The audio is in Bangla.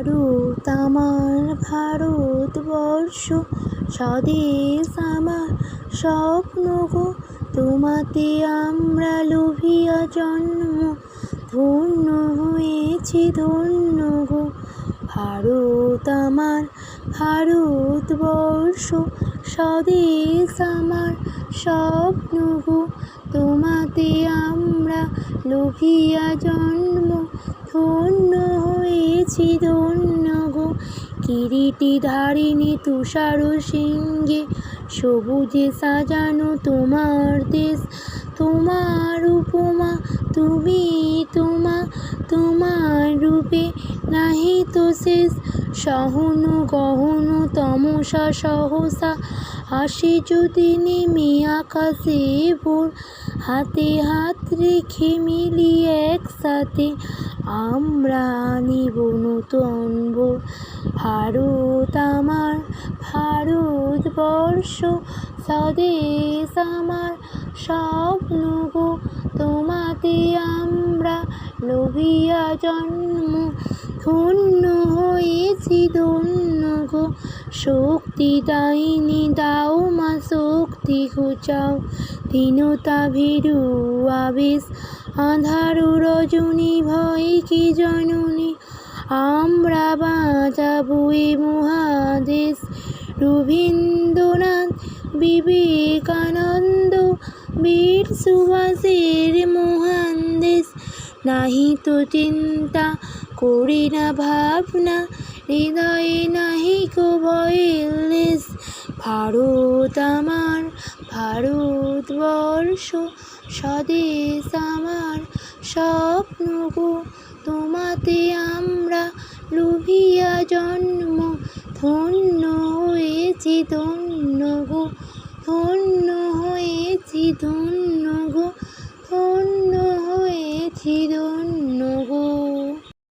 ভারত আমার ভারতবর্ষ, স্বদেশ আমার স্বপ্ন গো। তোমাতে আমরা লোভিয়া জন্ম, ধন্য হয়েছি ধন্য গো। ভারত আমার ভারতবর্ষ, স্বদেশ আমার স্বপ্ন গো। তোমাতে আমরা লোভিয়া জন্ম, ধন্য হয়েছি ধন্য গো। কিরীটি ধারিণী তুষার সিংহে, সবুজে সাজানো তোমার দেশ। তোমার উপমা তুমি তোমার রূপে নাহি তো শেষ। সহনু গহনু তমসা সহসা আসে যদি নেমে আকাশে ভোর। হাতে হাত রেখে মিলি একসাথে আমরা আনিব নূতন ভোর। ভারত আমার ভারতবর্ষ, স্বদেশ আমার স্বপ্ন গো। তোমাতে আমরা লোভিয়া জন্ম, ধন্য হয়েছি ধন্য গো। শক্তি দাইনি দাও মা শক্তি ঘুচাও, দীনতা ভীরু আবেশ আঁধারু রজনী ভয় কি জননী। আমরা বাঁচাবো এ মহাদেশ, রবীন্দ্রনাথ বিবেকানন্দ বীর সুভাষের মহান দেশ। নাহি তো চিন্তা করি না ভাবনা, হৃদয়ে নাহি কো ভয়ের লেশ। ভারত আমার ভারতবর্ষ, স্বদেশ আমার স্বপ্ন গো। তোমাতে আমরা লোভিয়া জন্ম, ধন্য হয়েছি ধন্য গো। ধন্য হয়েছি ধন্য গো, ধন্য হয়েছি ধন্য।